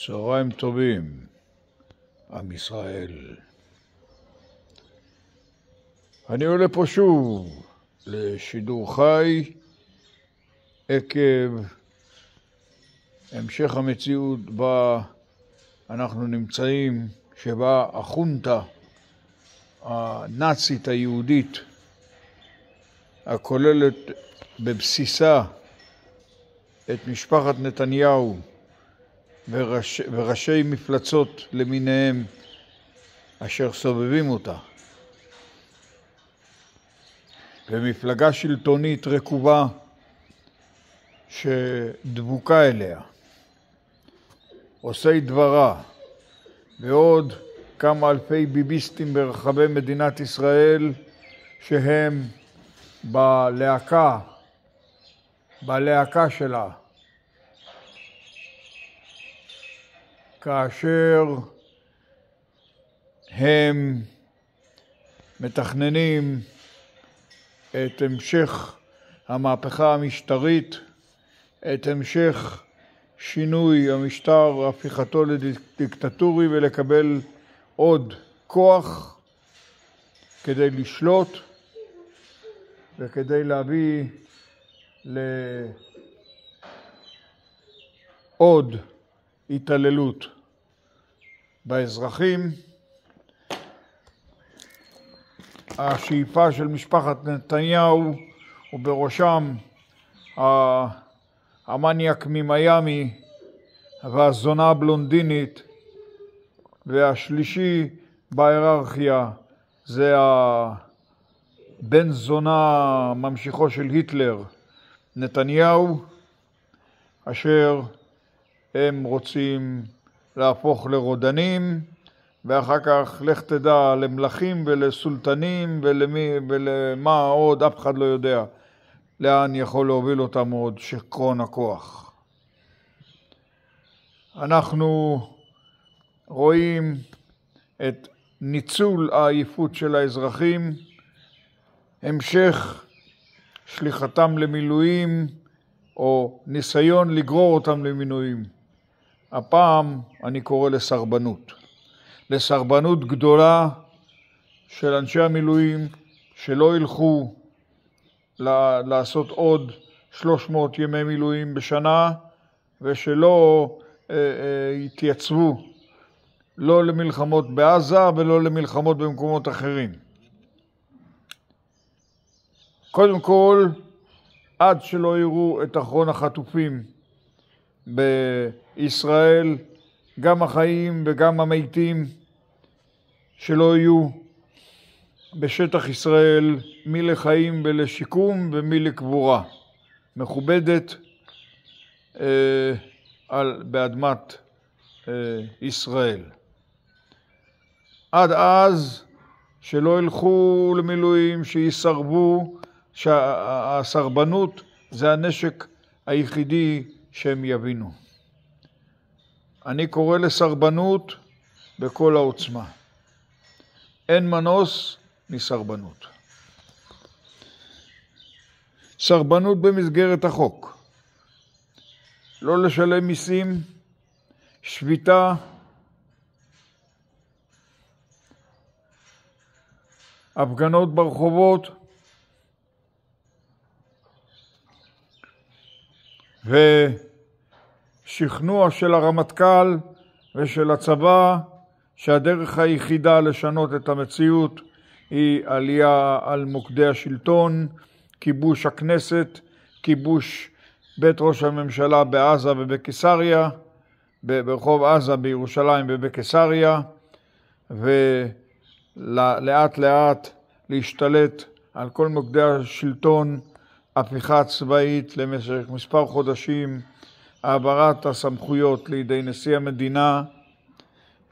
צהריים טובים, עם ישראל. אני עולה פה שוב לשידור חי עקב המשך המציאות בה אנחנו נמצאים, שבה החונטה הנאצית היהודית הכוללת בבסיסה את משפחת נתניהו וראשי מפלצות למיניהם אשר סובבים אותה, ומפלגה שלטונית רקובה שדבוקה אליה, עושי דברה, ועוד כמה אלפי ביביסטים ברחבי מדינת ישראל שהם בלהקה שלה, כאשר הם מתכננים את המשך המהפכה המשטרית, את המשך שינוי המשטר, הפיכתו לדיקטטורי, ולקבל עוד כוח כדי לשלוט וכדי להביא לעוד התעללות באזרחים. השאיפה של משפחת נתניהו, ובראשם המניאק ממיימי והזונה הבלונדינית, והשלישי בהיררכיה זה הבן זונה ממשיכו של היטלר, נתניהו, אשר הם רוצים להפוך לרודנים, ואחר כך לך תדע למלכים ולסולטנים ולמה עוד, אף אחד לא יודע לאן יכול להוביל אותם עוד שכרון הכוח. אנחנו רואים את ניצול העייפות של האזרחים, המשך שליחתם למילואים או ניסיון לגרור אותם למילואים. הפעם אני קורא לסרבנות גדולה של אנשי המילואים, שלא ילכו לעשות עוד 300 ימי מילואים בשנה, ושלא יתייצבו לא למלחמות בעזה ולא למלחמות במקומות אחרים. קודם כל, עד שלא יראו את אחרון החטופים בישראל, גם החיים וגם המתים, שלא יהיו בשטח ישראל מי לחיים ולשיקום ומי לקבורה מכובדת באדמת ישראל. עד אז שלא ילכו למילואים, שיסרבו, שהסרבנות זה הנשק היחידי שהם יבינו. אני קורא לסרבנות בכל העוצמה. אין מנוס מסרבנות. סרבנות במסגרת החוק. לא לשלם מיסים, שביתה, הפגנות ברחובות, ושכנוע של הרמטכ"ל ושל הצבא שהדרך היחידה לשנות את המציאות היא עלייה על מוקדי השלטון, כיבוש הכנסת, כיבוש בית ראש הממשלה בעזה ובקיסריה, ברחוב עזה בירושלים ובקיסריה, ולאט לאט להשתלט על כל מוקדי השלטון, הפיכה צבאית למשך מספר חודשים, העברת הסמכויות לידי נשיא המדינה.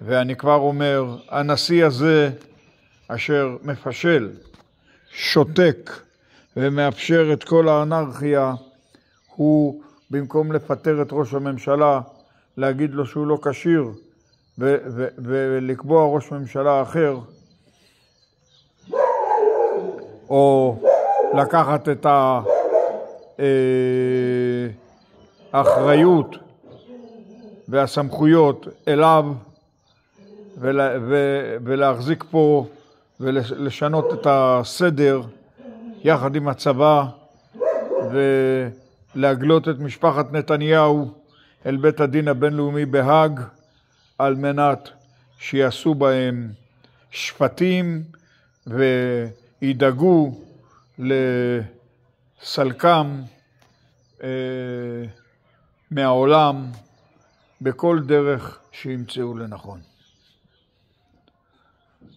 ואני כבר אומר, הנשיא הזה אשר מפשל, שותק ומאפשר את כל האנרכיה, הוא במקום לפטר את ראש הממשלה, להגיד לו שהוא לא כשיר ולקבוע ראש ממשלה אחר, או לקחת את האחריות והסמכויות אליו ולהחזיק פה ולשנות את הסדר יחד עם הצבא ולהגלות את משפחת נתניהו אל בית הדין הבינלאומי בהאג על מנת שיעשו בהם שפטים וידאגו לסלקם מהעולם בכל דרך שימצאו לנכון.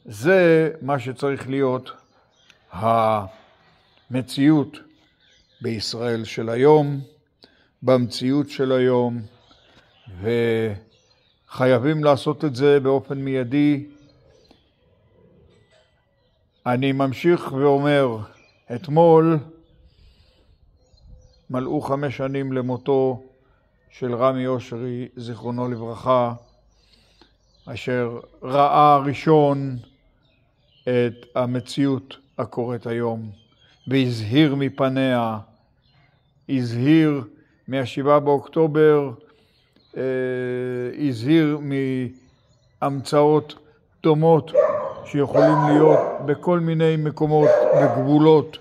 זה מה שצריך להיות המציאות בישראל של היום, במציאות של היום, וחייבים לעשות את זה באופן מיידי. אני ממשיך ואומר, אתמול מלאו 5 שנים למותו של רמי אושרי, זיכרונו לברכה, אשר ראה ראשון את המציאות הקורית היום, והזהיר מפניה, הזהיר מה-7 באוקטובר, הזהיר מהמצאות דומות שיכולים להיות בכל מיני מקומות וגבולות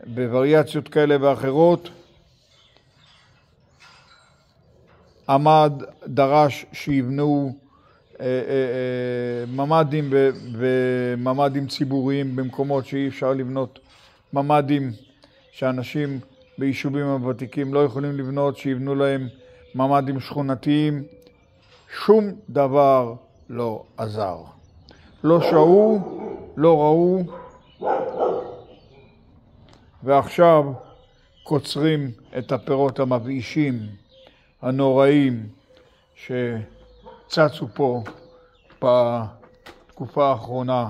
ובווריאציות כאלה ואחרות. דרש שיבנו ממדים וממדים ציבוריים במקומות שאי אפשר לבנות ממדים, שאנשים ביישובים הוותיקים לא יכולים לבנות, שיבנו להם ממדים שכונתיים. שום דבר לא עזר. לא שעו, לא ראו, ועכשיו קוצרים את הפירות המבאישים, הנוראים, שצצו פה בתקופה האחרונה.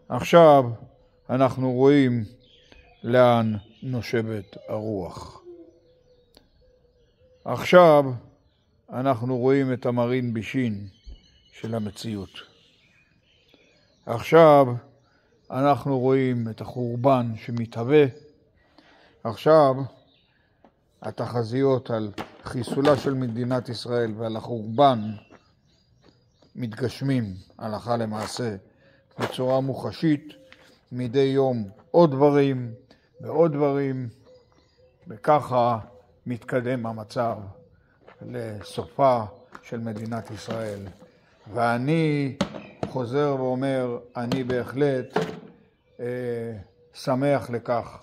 עכשיו אנחנו רואים לאן נושבת הרוח. עכשיו אנחנו רואים את המרין בישין של המציאות. עכשיו אנחנו רואים את החורבן שמתהווה. עכשיו התחזיות על חיסולה של מדינת ישראל ועל החורבן מתגשמים הלכה למעשה בצורה מוחשית. מדי יום עוד דברים ועוד דברים, וככה מתקדם המצב לסופה של מדינת ישראל. ואני חוזר ואומר, אני בהחלט שמח לכך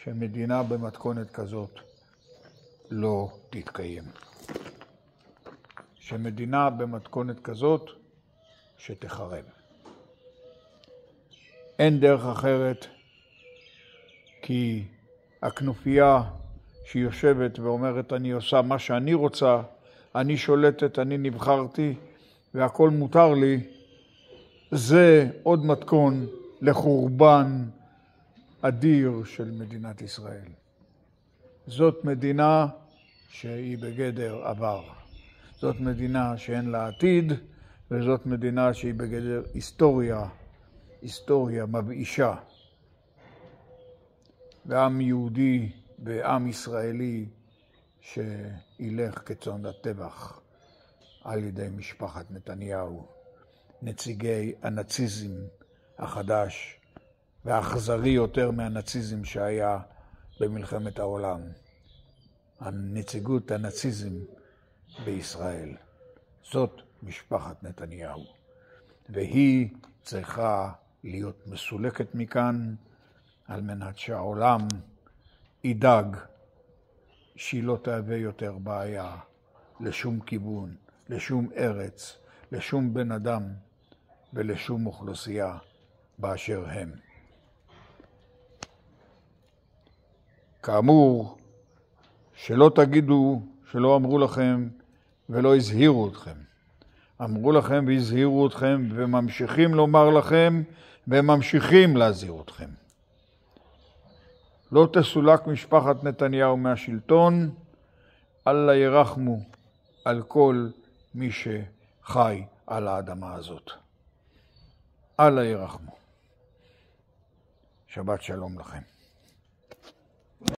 שמדינה במתכונת כזאת לא תתקיים. שמדינה במתכונת כזאת שתחרב. אין דרך אחרת, כי הכנופיה שיושבת ואומרת אני עושה מה שאני רוצה, אני שולטת, אני נבחרתי והכל מותר לי, זה עוד מתכון לחורבן אדיר של מדינת ישראל. זאת מדינה שהיא בגדר עבר. זאת מדינה שאין לה עתיד, וזאת מדינה שהיא בגדר היסטוריה מבאישה. ועם יהודי ועם ישראלי שילך כצאן לטבח על ידי משפחת נתניהו, נציגי הנאציזם החדש והאכזרי יותר מהנאציזם שהיה במלחמת העולם. הנציגות הנאציזם בישראל. זאת משפחת נתניהו. והיא צריכה להיות מסולקת מכאן על מנת שהעולם ידאג שהיא לא תהווה יותר בעיה לשום כיוון, לשום ארץ, לשום בן אדם ולשום אוכלוסייה באשר הם. כאמור, שלא תגידו שלא אמרו לכם ולא הזהירו אתכם. אמרו לכם והזהירו אתכם וממשיכים לומר לכם וממשיכים להזהיר אתכם. לא תסולק משפחת נתניהו מהשלטון, אללה ירחמו על כל מי שחי על האדמה הזאת. אללה ירחמו. שבת שלום לכם.